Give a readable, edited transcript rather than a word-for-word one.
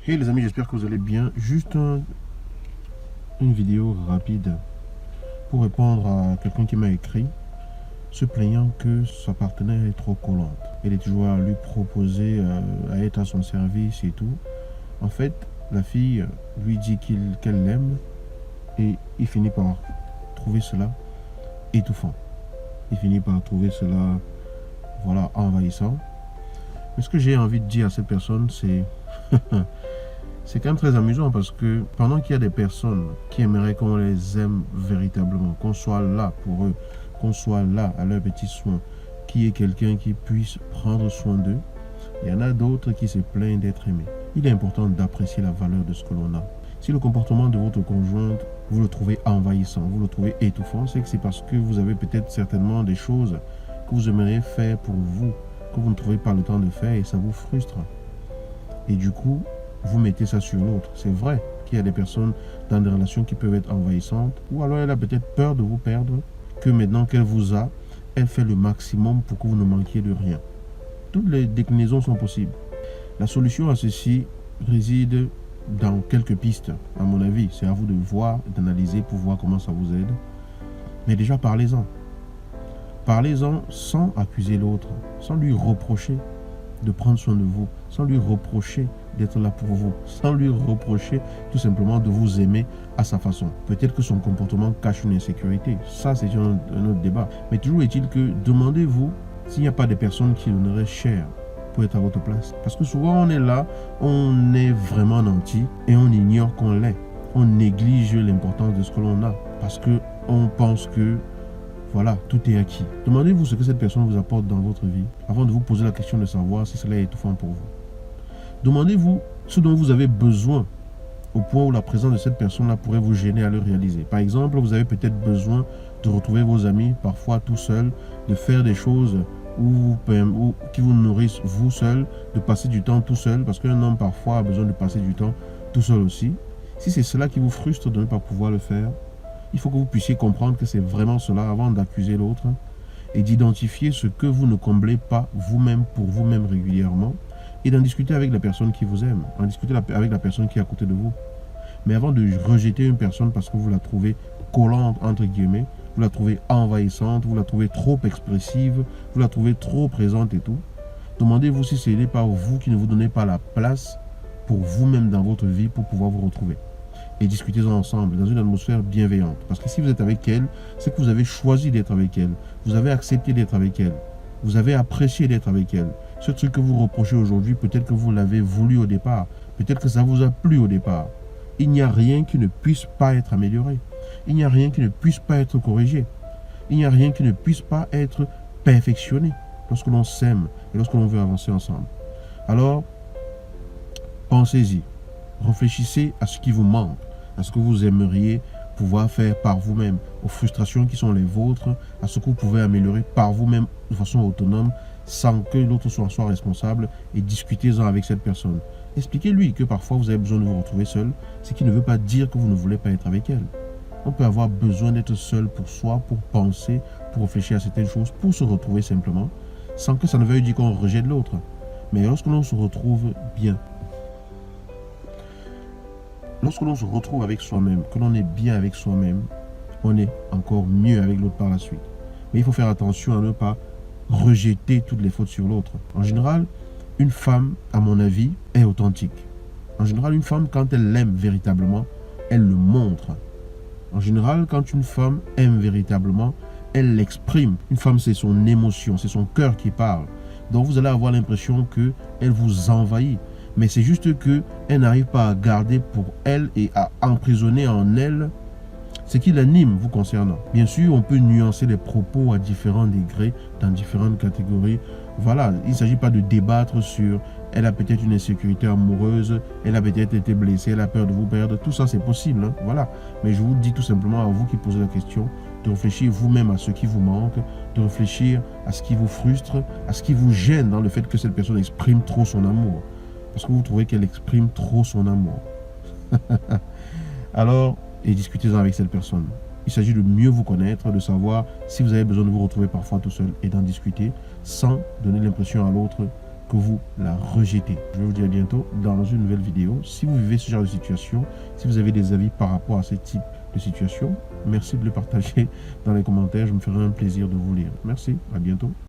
Hey les amis, j'espère que vous allez bien. Juste une vidéo rapide pour répondre à quelqu'un qui m'a écrit se plaignant que sa partenaire est trop collante. Elle est toujours à lui proposer à être à son service et tout. En fait, la fille lui dit qu'elle l'aime et il finit par trouver cela étouffant. Il finit par trouver cela, voilà, envahissant. Mais ce que j'ai envie de dire à cette personne, c'est... C'est quand même très amusant parce que pendant qu'il y a des personnes qui aimeraient qu'on les aime véritablement, qu'on soit là pour eux, qu'on soit là à leurs petits soins, qu'il y ait quelqu'un qui puisse prendre soin d'eux, il y en a d'autres qui se plaignent d'être aimés. Il est important d'apprécier la valeur de ce que l'on a. Si le comportement de votre conjointe, vous le trouvez envahissant, vous le trouvez étouffant, c'est que c'est parce que vous avez peut-être certainement des choses que vous aimeriez faire pour vous, que vous ne trouvez pas le temps de faire et ça vous frustre. Et du coup, vous mettez ça sur l'autre. C'est vrai qu'il y a des personnes dans des relations qui peuvent être envahissantes, ou alors elle a peut-être peur de vous perdre, que maintenant qu'elle vous a, elle fait le maximum pour que vous ne manquiez de rien. Toutes les déclinaisons sont possibles. La solution à ceci réside dans quelques pistes, à mon avis. C'est à vous de voir, d'analyser pour voir comment ça vous aide. Mais déjà, parlez-en. Parlez-en sans accuser l'autre, sans lui reprocher de prendre soin de vous, sans lui reprocher d'être là pour vous, sans lui reprocher tout simplement de vous aimer à sa façon. Peut-être que son comportement cache une insécurité, ça c'est un autre débat. Mais toujours est-il que demandez-vous s'il n'y a pas des personnes qui donneraient cher pour être à votre place. Parce que souvent on est là, on est vraiment nanti et on ignore qu'on l'est. On néglige l'importance de ce que l'on a parce qu'on pense que voilà, tout est acquis. Demandez-vous ce que cette personne vous apporte dans votre vie avant de vous poser la question de savoir si cela est étouffant pour vous. Demandez-vous ce dont vous avez besoin au point où la présence de cette personne-là pourrait vous gêner à le réaliser. Par exemple, vous avez peut-être besoin de retrouver vos amis, parfois tout seul, de faire des choses qui vous nourrissent vous seul, de passer du temps tout seul, parce qu'un homme parfois a besoin de passer du temps tout seul aussi. Si c'est cela qui vous frustre de ne pas pouvoir le faire, il faut que vous puissiez comprendre que c'est vraiment cela avant d'accuser l'autre et d'identifier ce que vous ne comblez pas vous-même pour vous-même régulièrement et d'en discuter avec la personne qui vous aime, en discuter avec la personne qui est à côté de vous. Mais avant de rejeter une personne parce que vous la trouvez collante, entre guillemets, vous la trouvez envahissante, vous la trouvez trop expressive, vous la trouvez trop présente et tout, demandez-vous si ce n'est pas vous qui ne vous donnez pas la place pour vous-même dans votre vie pour pouvoir vous retrouver. Et discutez-en ensemble dans une atmosphère bienveillante. Parce que si vous êtes avec elle, c'est que vous avez choisi d'être avec elle. Vous avez accepté d'être avec elle. Vous avez apprécié d'être avec elle. Ce truc que vous reprochez aujourd'hui, peut-être que vous l'avez voulu au départ. Peut-être que ça vous a plu au départ. Il n'y a rien qui ne puisse pas être amélioré. Il n'y a rien qui ne puisse pas être corrigé. Il n'y a rien qui ne puisse pas être perfectionné lorsque l'on s'aime et lorsque l'on veut avancer ensemble. Alors, pensez-y. Réfléchissez à ce qui vous manque, à ce que vous aimeriez pouvoir faire par vous-même, aux frustrations qui sont les vôtres, à ce que vous pouvez améliorer par vous-même de façon autonome, sans que l'autre soit responsable, et discutez-en avec cette personne. Expliquez-lui que parfois vous avez besoin de vous retrouver seul, ce qui ne veut pas dire que vous ne voulez pas être avec elle. On peut avoir besoin d'être seul pour soi, pour penser, pour réfléchir à certaines choses, pour se retrouver simplement, sans que ça ne veuille dire qu'on rejette l'autre. Mais lorsque l'on se retrouve bien, lorsque l'on se retrouve avec soi-même, que l'on est bien avec soi-même, on est encore mieux avec l'autre par la suite. Mais il faut faire attention à ne pas rejeter toutes les fautes sur l'autre. En général, une femme, à mon avis, est authentique. En général, une femme, quand elle l'aime véritablement, elle le montre. En général, quand une femme aime véritablement, elle l'exprime. Une femme, c'est son émotion, c'est son cœur qui parle. Donc vous allez avoir l'impression qu'elle vous envahit. Mais c'est juste qu'elle n'arrive pas à garder pour elle et à emprisonner en elle ce qui l'anime vous concernant. Bien sûr, on peut nuancer les propos à différents degrés, dans différentes catégories. Voilà, il ne s'agit pas de débattre sur elle a peut-être une insécurité amoureuse, elle a peut-être été blessée, elle a peur de vous perdre. Tout ça, c'est possible, hein, voilà. Mais je vous dis tout simplement à vous qui posez la question, de réfléchir vous-même à ce qui vous manque, de réfléchir à ce qui vous frustre, à ce qui vous gêne dans le fait que cette personne exprime trop son amour. Parce que vous trouvez qu'elle exprime trop son amour. Alors, et discutez-en avec cette personne. Il s'agit de mieux vous connaître, de savoir si vous avez besoin de vous retrouver parfois tout seul et d'en discuter sans donner l'impression à l'autre que vous la rejetez. Je vais vous dire à bientôt dans une nouvelle vidéo. Si vous vivez ce genre de situation, si vous avez des avis par rapport à ce type de situation, merci de le partager dans les commentaires. Je me ferai un plaisir de vous lire. Merci, à bientôt.